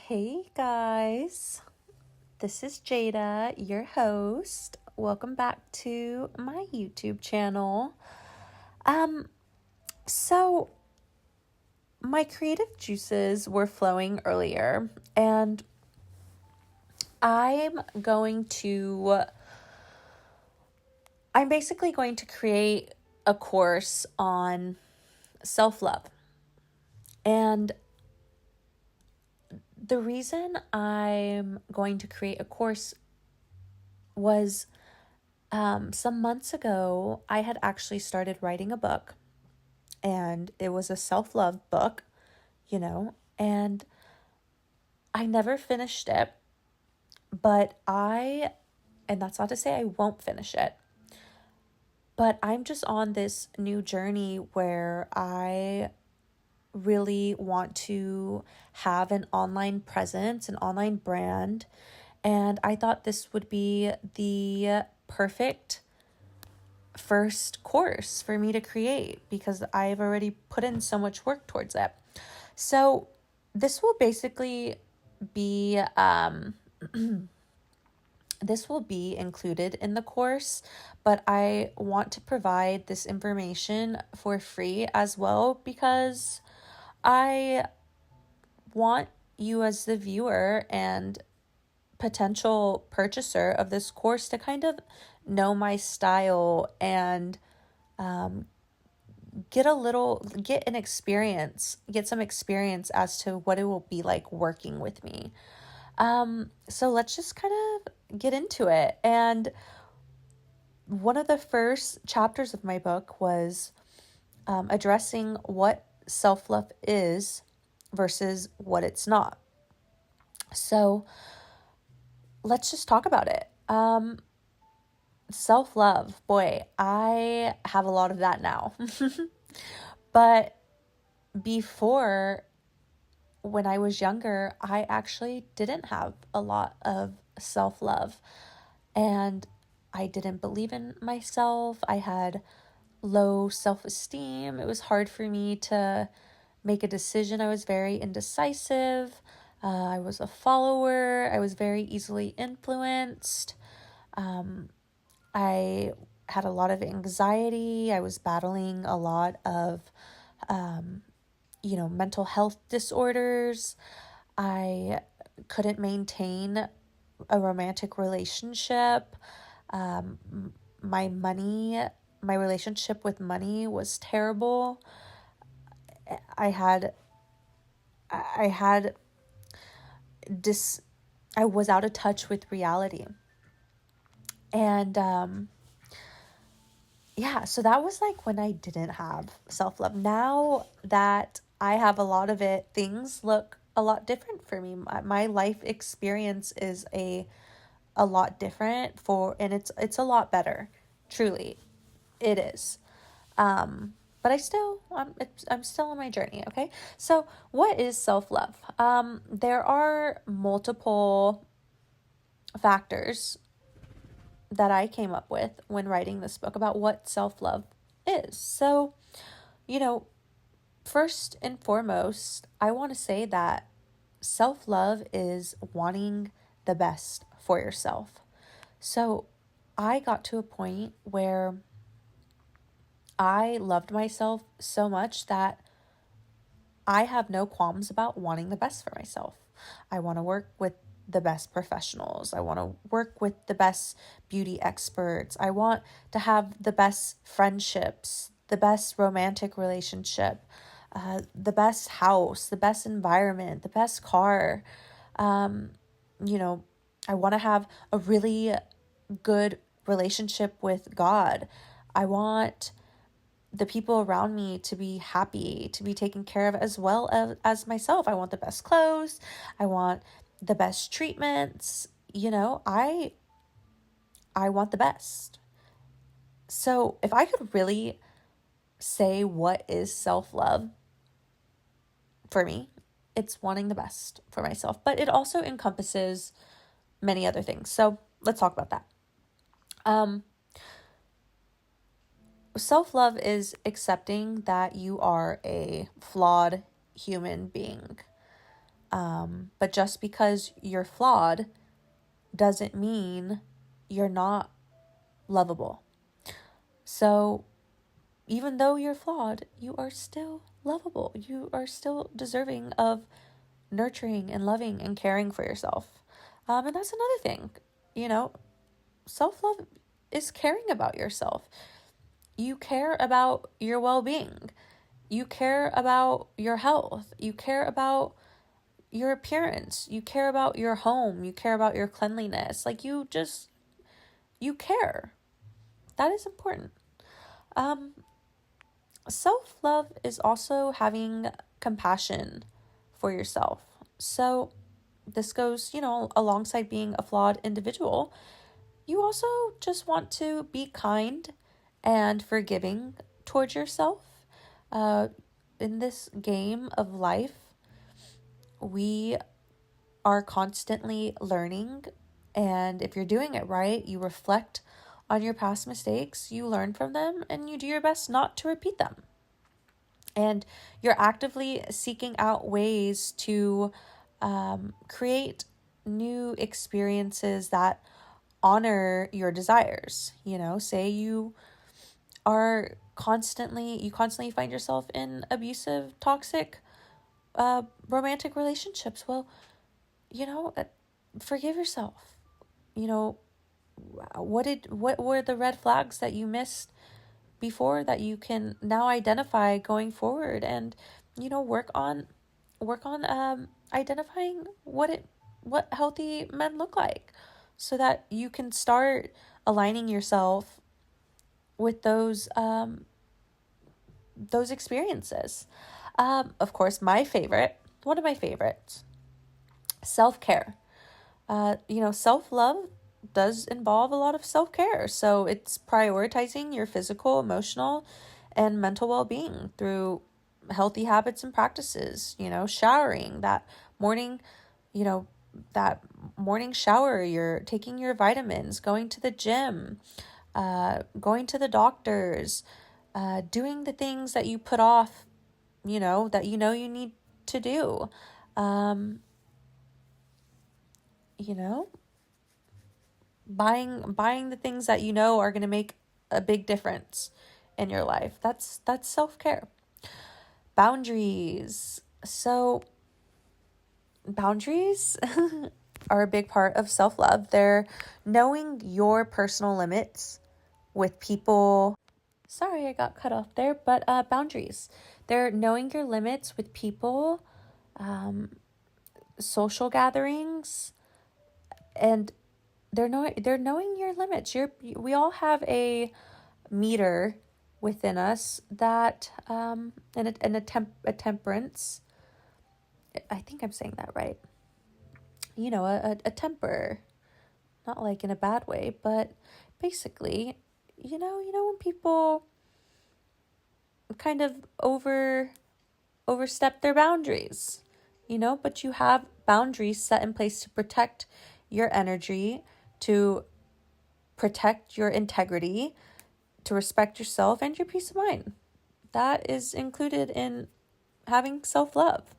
Hey guys, this is Jada, your host. Welcome back to my YouTube channel. Um, so my creative juices were flowing earlier, and I'm basically going to create a course on self-love. And the reason I'm going to create a course was some months ago, I had actually started writing a book, and it was a self-love book, and I never finished it, and that's not to say I won't finish it, but I'm just on this new journey where I really want to have an online presence, an online brand, and I thought this would be the perfect first course for me to create because I've already put in so much work towards it. So this will basically be this will be included in the course, but I want to provide this information for free as well because I want you as the viewer and potential purchaser of this course to kind of know my style and get some experience as to what it will be like working with me. So let's just kind of get into it. And one of the first chapters of my book was addressing what self-love is versus what it's not. So let's just talk about it. Self-love, boy, I have a lot of that now. But before, when I was younger, I actually didn't have a lot of self-love, and I didn't believe in myself. I had low self-esteem. It was hard for me to make a decision. I was very indecisive. I was a follower. I was very easily influenced. I had a lot of anxiety. I was battling a lot of, mental health disorders. I couldn't maintain a romantic relationship. My relationship with money was terrible. I was out of touch with reality. And so that was like when I didn't have self-love. Now that I have a lot of it, things look a lot different for me. My life experience is a lot different and it's a lot better. Truly, it is. But I'm still on my journey. Okay. So what is self-love? There are multiple factors that I came up with when writing this book about what self-love is. So, first and foremost, I want to say that self-love is wanting the best for yourself. So I got to a point where I loved myself so much that I have no qualms about wanting the best for myself. I want to work with the best professionals. I want to work with the best beauty experts. I want to have the best friendships, the best romantic relationship, the best house, the best environment, the best car. I want to have a really good relationship with God. I want the people around me to be happy, to be taken care of as well as myself. I want the best clothes. I want the best treatments. I want the best. So if I could really say what is self-love for me, it's wanting the best for myself, but it also encompasses many other things. So let's talk about that. Self-love is accepting that you are a flawed human being. But just because you're flawed doesn't mean you're not lovable. So even though you're flawed, you are still lovable. You are still deserving of nurturing and loving and caring for yourself. And that's another thing, you know, self-love is caring about yourself. You care about your well-being. You care about your health. You care about your appearance. You care about your home. You care about your cleanliness. Like you care. That is important. Um, Self-love is also having compassion for yourself. So this goes, alongside being a flawed individual. You also just want to be kind and forgiving towards yourself. Uh, in this game of life, we are constantly learning. And if you're doing it right, you reflect on your past mistakes, you learn from them, and you do your best not to repeat them. And you're actively seeking out ways to create new experiences that honor your desires. Say you constantly find yourself in abusive, toxic, romantic relationships. Well, forgive yourself. What were the red flags that you missed before that you can now identify going forward, and work on identifying what healthy men look like, so that you can start aligning yourself with those experiences. Of course, one of my favorites, self-care. Self-love does involve a lot of self-care. So it's prioritizing your physical, emotional, and mental well-being through healthy habits and practices. Showering morning, that morning shower, you're taking your vitamins, going to the gym, going to the doctors, doing the things that you put off, that you need to do. Um, you know, buying the things that are going to make a big difference in your life. That's self-care. Boundaries. So boundaries are a big part of self-love. They're knowing your personal limits with people. Sorry, I got cut off there, but boundaries. They're knowing your limits with people, social gatherings, and they're knowing your limits. We all have a meter within us that and a temperance. I think I'm saying that right. A temper, not like in a bad way, but basically, when people kind of overstep their boundaries, but you have boundaries set in place to protect your energy, to protect your integrity, to respect yourself and your peace of mind. That is included in having self-love.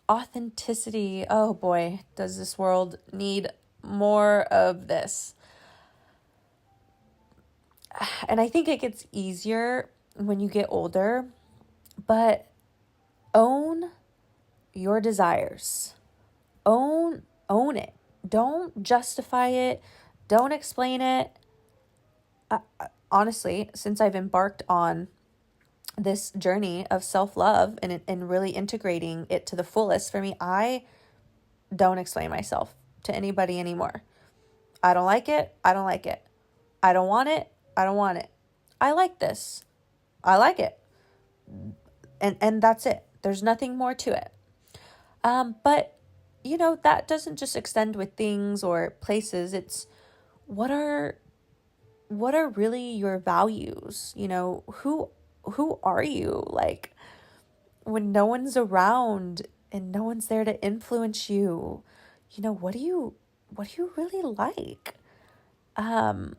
Authenticity. Oh boy, does this world need more of this. And I think it gets easier when you get older, but own your desires. Own it. Don't justify it. Don't explain it. Honestly, since I've embarked on this journey of self-love and really integrating it to the fullest, for me, I don't explain myself to anybody anymore. I don't like it. I don't like it. I don't want it. I don't want it. I like this. I like it. And that's it. There's nothing more to it. But that doesn't just extend with things or places. It's what are really your values? Who are you? Like, when no one's around and no one's there to influence you, what do you really like? And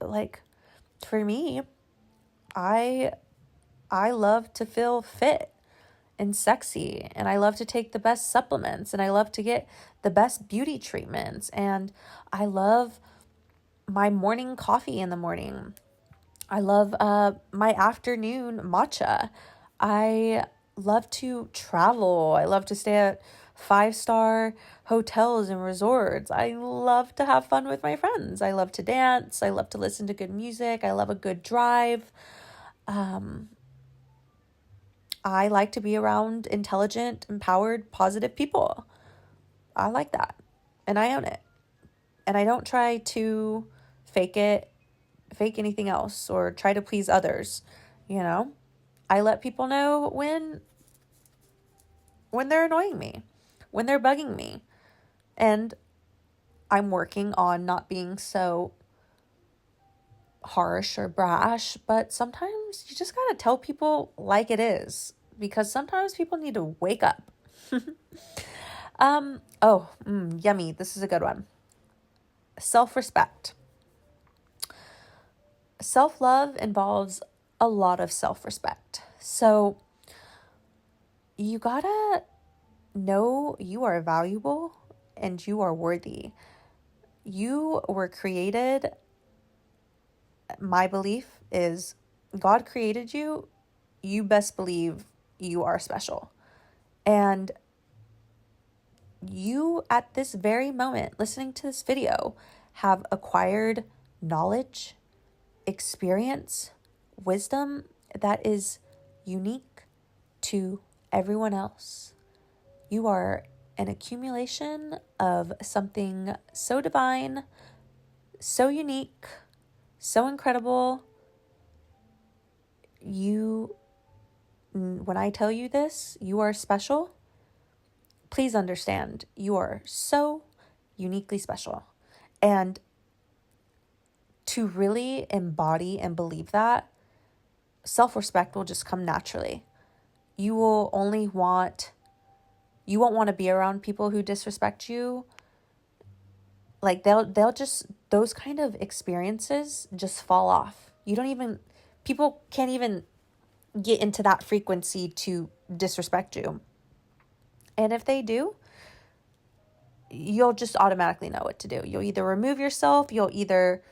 like, for me, I love to feel fit. and sexy, and I love to take the best supplements, and I love to get the best beauty treatments, and I love my morning coffee in the morning. I love my afternoon matcha. I love to travel. I love to stay at 5-star hotels and resorts. I love to have fun with my friends. I love to dance. I love to listen to good music. I love a good drive. I like to be around intelligent, empowered, positive people. I like that. And I own it. And I don't try to fake it, fake anything else, or try to please others. You know, I let people know when they're annoying me, when they're bugging me. And I'm working on not being so harsh or brash, but sometimes you just got to tell people like it is, because sometimes people need to wake up. Yummy. This is a good one. Self-respect. Self-love involves a lot of self-respect. So you gotta know you are valuable and you are worthy. You were created. My belief is God created you. You best believe you are special. And you, at this very moment, listening to this video, have acquired knowledge, experience, wisdom that is unique to everyone else. You are an accumulation of something so divine, so unique, so incredible. When I tell you this, you are special. Please understand, you are so uniquely special. And to really embody and believe that, self-respect will just come naturally. You won't want to be around people who disrespect you. Like they'll just, those kind of experiences just fall off. People can't even get into that frequency to disrespect you. And if they do, you'll just automatically know what to do. You'll either remove yourself, you'll either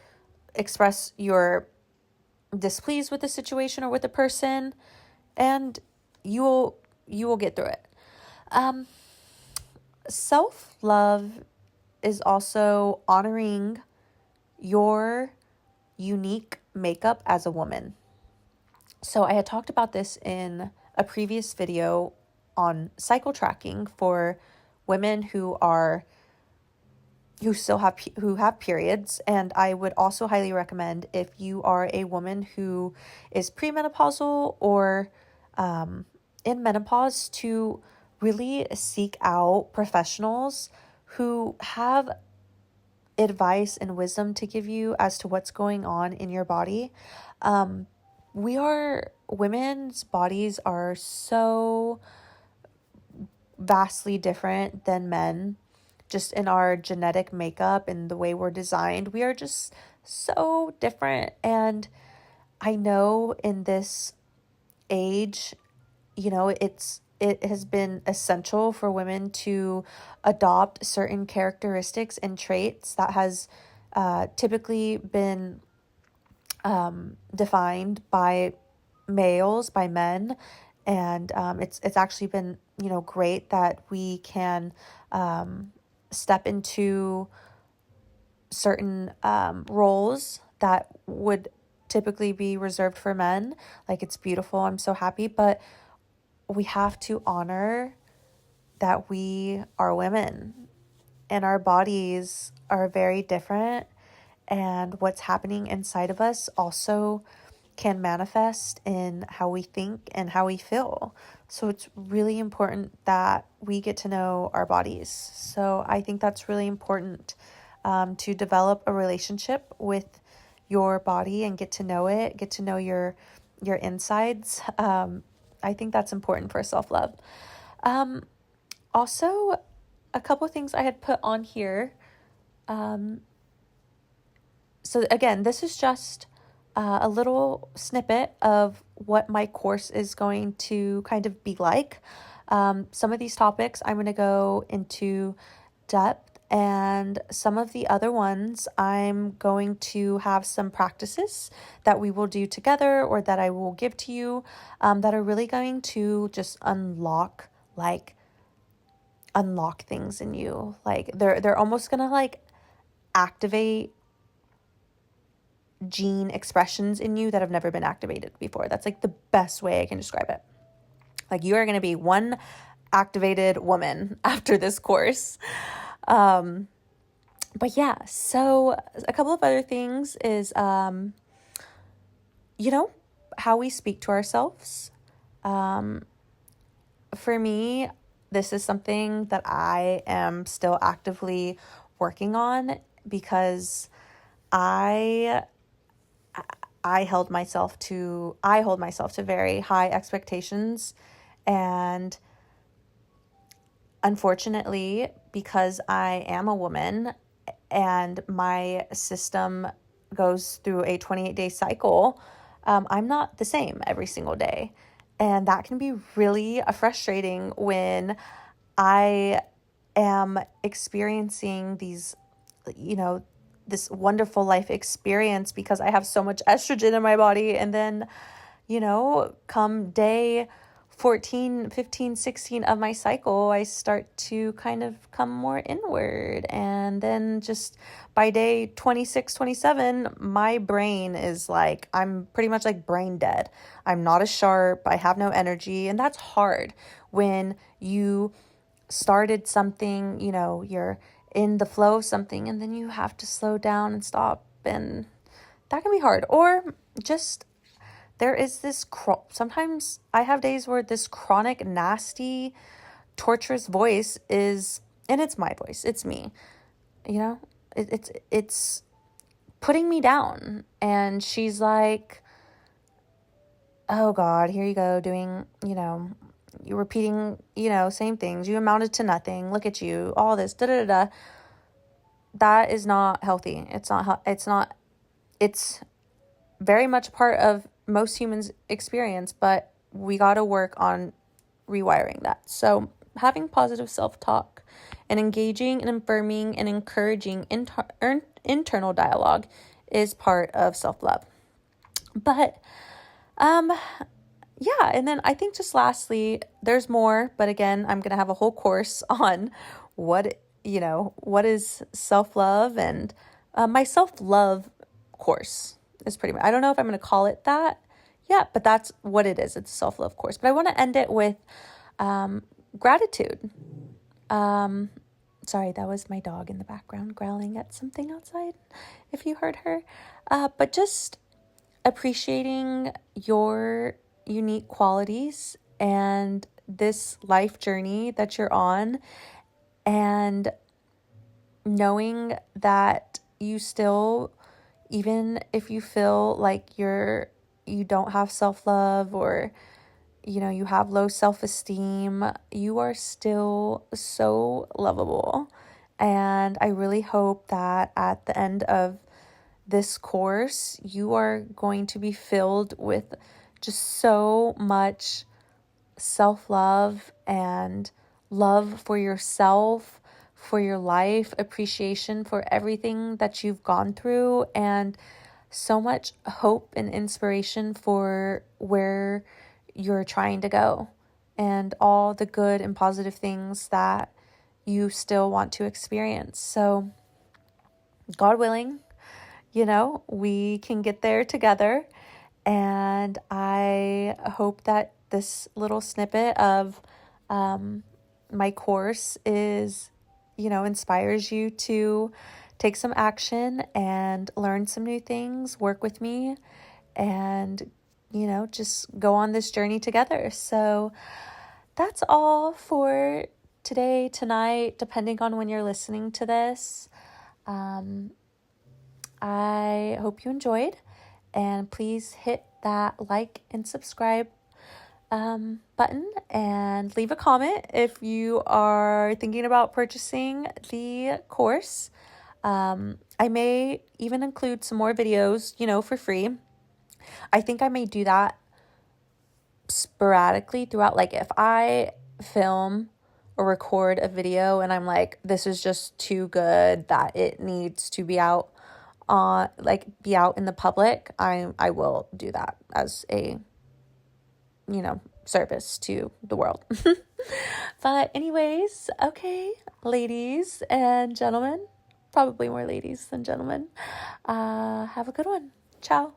express your displeased with the situation or with the person, and you will get through it. Self-love is also honoring your unique makeup as a woman. So I had talked about this in a previous video on cycle tracking for women who have periods, and I would also highly recommend, if you are a woman who is premenopausal or in menopause, to really seek out professionals who have advice and wisdom to give you as to what's going on in your body. Women's bodies are so vastly different than men, just in our genetic makeup and the way we're designed. We are just so different. And I know in this age, it has been essential for women to adopt certain characteristics and traits that has typically been defined by males, by men. And it's actually been, great that we can step into certain roles that would typically be reserved for men. Like, it's beautiful. I'm so happy. But we have to honor that we are women and our bodies are very different. And what's happening inside of us also can manifest in how we think and how we feel. So it's really important that we get to know our bodies. So I think that's really important, to develop a relationship with your body and get to know it, get to know your insides. I think that's important for self-love. Also, a couple of things I had put on here. So again, this is just a little snippet of what my course is going to kind of be like. Some of these topics I'm going to go into depth, and some of the other ones I'm going to have some practices that we will do together or that I will give to you, that are really going to just unlock things in you. Like they're almost going to like activate gene expressions in you that have never been activated before. That's like the best way I can describe it. Like you are going to be one activated woman after this course. But yeah, so a couple of other things is, how we speak to ourselves. For me, this is something that I am still actively working on, because I hold myself to very high expectations, and unfortunately, because I am a woman and my system goes through a 28-day cycle, I'm not the same every single day. And that can be really frustrating when I am experiencing these, this wonderful life experience because I have so much estrogen in my body. And then, come day 14, 15, 16 of my cycle, I start to kind of come more inward. And then just by day 26, 27, my brain is like, I'm pretty much like brain dead. I'm not as sharp. I have no energy. And that's hard when you started something, you're in the flow of something, and then you have to slow down and stop. And that can be hard. Or just there is this, sometimes I have days where this chronic, nasty, torturous voice is, and it's my voice, it's me, it's putting me down. And she's like, oh God, here you go doing, you're repeating, same things. You amounted to nothing. Look at you, all this, da da da. That is not healthy. It's very much part of most humans' experience, but we got to work on rewiring that. So having positive self-talk and engaging and affirming and encouraging internal dialogue is part of self-love. But yeah, and then I think just lastly, there's more, but again, I'm going to have a whole course on what is self-love, and my self-love course is pretty much, I don't know if I'm going to call it that yet, but that's what it is. It's a self-love course. But I want to end it with gratitude. Sorry, that was my dog in the background growling at something outside, if you heard her. But just appreciating your unique qualities and this life journey that you're on, and knowing that you still, even if you feel like you don't have self-love, or you have low self-esteem, you are still so lovable. And I really hope that at the end of this course, you are going to be filled with just so much self-love and love for yourself, for your life, appreciation for everything that you've gone through, and so much hope and inspiration for where you're trying to go, and all the good and positive things that you still want to experience. So, God willing, we can get there together. And I hope that this little snippet of my course inspires you to take some action and learn some new things, work with me, and, just go on this journey together. So that's all for today, tonight, depending on when you're listening to this. I hope you enjoyed, and please hit that like and subscribe button, and leave a comment if you are thinking about purchasing the course. I may even include some more videos, for free. I think I may do that sporadically throughout. Like if I film or record a video and I'm like, this is just too good that it needs to be out on, like, be out in the public, I will do that as a, service to the world. But anyways, okay, ladies and gentlemen, probably more ladies than gentlemen, have a good one. Ciao.